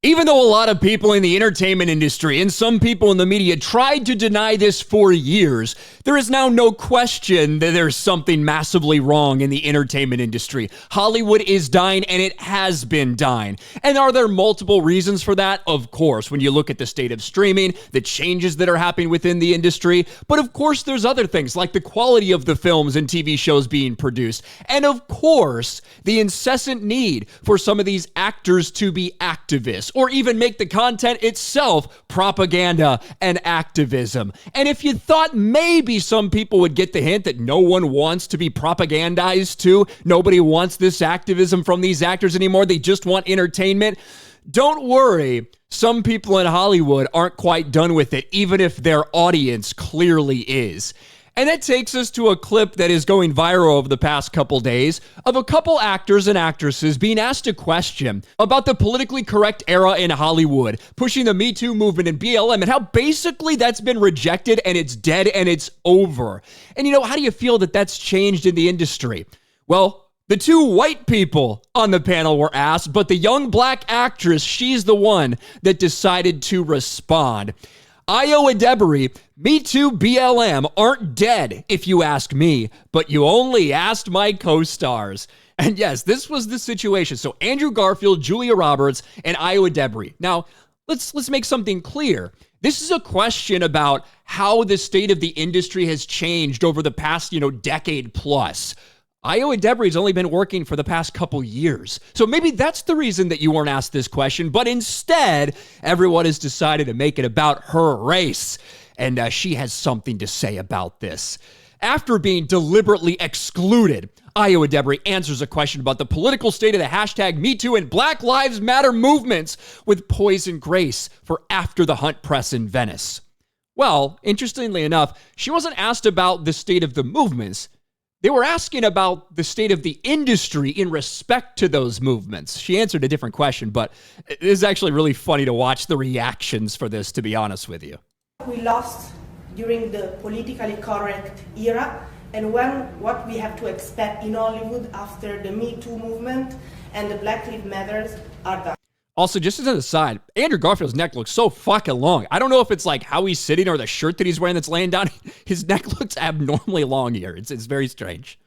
Even though a lot of people in the entertainment industry and some people in the media tried to deny this for years, there is now no question that there's something massively wrong in the entertainment industry. Hollywood is dying, and it has been dying. And are there multiple reasons for that? Of course, when you look at the state of streaming, the changes that are happening within the industry. But of course, there's other things like the quality of the films and TV shows being produced. And of course, the incessant need for some of these actors to be activists, or even make the content itself propaganda and activism. And if you thought maybe some people would get the hint that no one wants to be propagandized to, nobody wants this activism from these actors anymore, they just want entertainment, don't worry. Some people in Hollywood aren't quite done with it, even if their audience clearly is. And that takes us to a clip that is going viral over the past couple days of a couple actors and actresses being asked a question about the politically correct era in Hollywood, pushing the Me Too movement and BLM, and how basically that's been rejected and it's dead and it's over. And how do you feel that that's changed in the industry? Well, the two white people on the panel were asked, but the young black actress, she's the one that decided to respond. Ayo Edebiri, Me Too BLM aren't dead, if you ask me, but you only asked my co-stars. And yes, this was the situation. So Andrew Garfield, Julia Roberts, and Ayo Edebiri. Now, let's make something clear. This is a question about how the state of the industry has changed over the past, decade plus. Ayo Edebiri's only been working for the past couple years. So maybe that's the reason that you weren't asked this question, but instead, everyone has decided to make it about her race. And she has something to say about this. After being deliberately excluded, Ayo Edebiri answers a question about the political state of the hashtag #MeToo and Black Lives Matter movements with poise and grace for After the Hunt Press in Venice. Well, interestingly enough, she wasn't asked about the state of the movements. They were asking about the state of the industry in respect to those movements. She answered a different question, but it is actually really funny to watch the reactions for this, to be honest with you. We lost during the politically correct era, and what we have to expect in Hollywood after the Me Too movement and the Black Lives Matters are done. Also, just as an aside, Andrew Garfield's neck looks so fucking long. I don't know if it's like how he's sitting or the shirt that he's wearing that's laying down. His neck looks abnormally long here. It's very strange.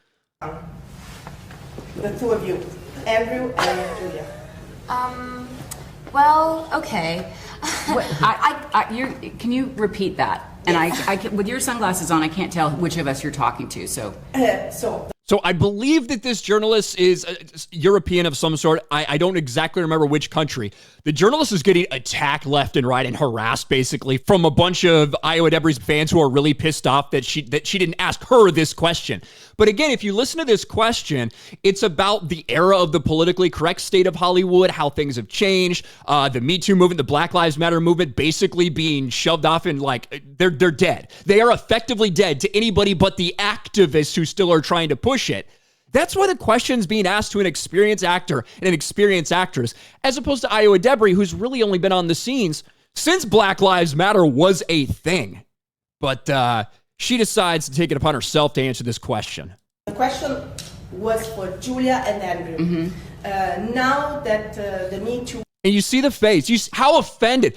The two of you, Andrew and Julia. Well, okay. Can you repeat that? And I can, with your sunglasses on, I can't tell which of us you're talking to. So So I believe that this journalist is European of some sort. I don't exactly remember which country. The journalist is getting attacked left and right and harassed basically from a bunch of Ayo Edebiri's fans who are really pissed off that she didn't ask her this question. But again, if you listen to this question, it's about the era of the politically correct state of Hollywood, how things have changed, the Me Too movement, the Black Lives Matter movement basically being shoved off and like they're dead. They are effectively dead to anybody but the activists who still are trying to push it. That's why the question's being asked to an experienced actor and an experienced actress, as opposed to Ayo Edebiri, who's really only been on the scenes since Black Lives Matter was a thing. But she decides to take it upon herself to answer this question. The question was for Julia and Andrew. Now that the Me Too... And you see the face. How offended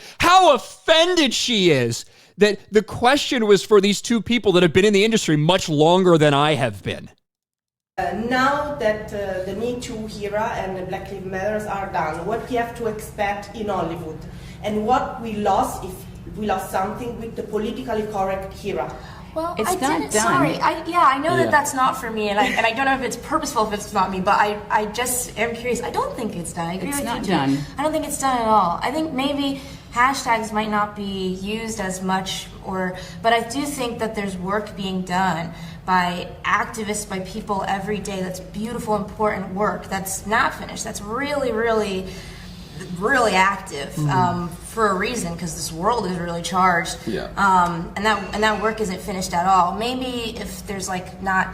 she is that the question was for these two people that have been in the industry much longer than I have been. Now that the Me Too era and the Black Lives Matters are done, what we have to expect in Hollywood, and what we lost, if we lost something with the politically correct era. Well, It's I not didn't. done. Sorry. I know that that's not for me, and I don't know if it's purposeful if it's not me, but I just am curious. I don't think it's done. I agree It's with not you, done. I don't think it's done at all. I think maybe hashtags might not be used as much, but I do think that there's work being done by activists, by people every day. That's beautiful, important work. That's not finished. That's really, really, really active for a reason, because this world is really charged. Yeah. And that work isn't finished at all. Maybe if there's like not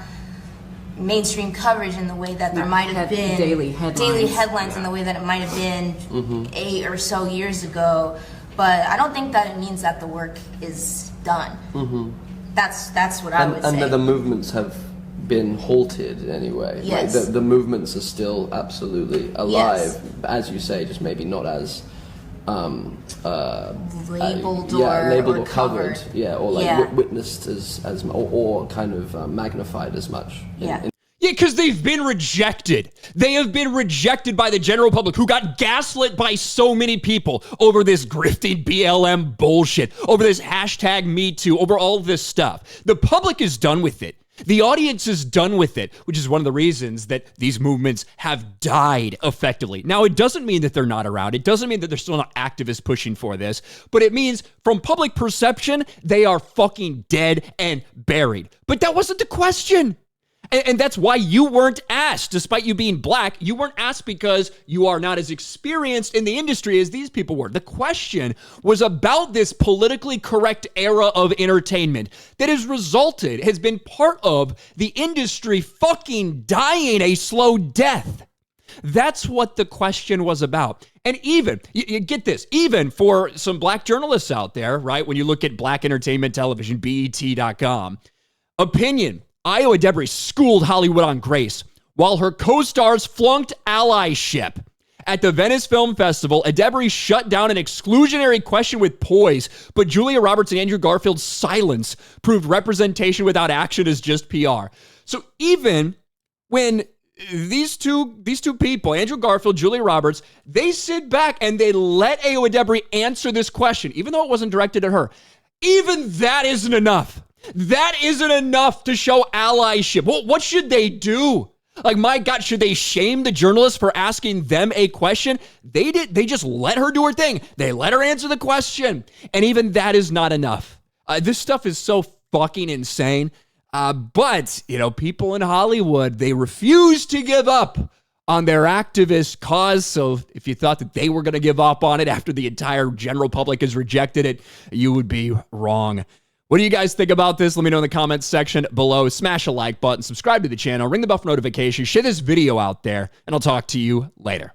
mainstream coverage in the way that there might have been daily headlines in the way that it might have been 8 or so years ago, but I don't think that it means that the work is done. That's what I would say. And that the movements have been halted anyway. Yes. Like the movements are still absolutely alive, Yes. as you say, just maybe not as labeled labeled or or covered, or like Yeah. witnessed as or kind of magnified as much. Yeah. Yeah, because they've been rejected. They have been rejected by the general public, who got gaslit by so many people over this grifting BLM bullshit, over this hashtag Me Too, over all this stuff. The public is done with it. The audience is done with it, which is one of the reasons that these movements have died effectively. Now, it doesn't mean that they're not around. It doesn't mean that there's still not activists pushing for this, but it means from public perception, they are fucking dead and buried. But that wasn't the question. And that's why you weren't asked, despite you being black. You weren't asked because you are not as experienced in the industry as these people were. The question was about this politically correct era of entertainment that has been part of the industry fucking dying a slow death. That's what the question was about. And even, you get this, even for some black journalists out there, right? When you look at Black Entertainment Television, BET.com, opinion. Ayo Edebiri schooled Hollywood on grace, while her co-stars flunked allyship. At the Venice Film Festival, Edebiri shut down an exclusionary question with poise, but Julia Roberts and Andrew Garfield's silence proved representation without action is just PR. So even when these two people, Andrew Garfield, Julia Roberts, they sit back and they let Ayo Edebiri answer this question, even though it wasn't directed at her, even that isn't enough. That isn't enough to show allyship. Well, what should they do? Like, my God, should they shame the journalist for asking them a question? They just let her do her thing. They let her answer the question. And even that is not enough. This stuff is so fucking insane. But, people in Hollywood, they refuse to give up on their activist cause. So if you thought that they were going to give up on it after the entire general public has rejected it, you would be wrong. What do you guys think about this? Let me know in the comments section below. Smash a like button, subscribe to the channel, ring the bell for notifications, share this video out there, and I'll talk to you later.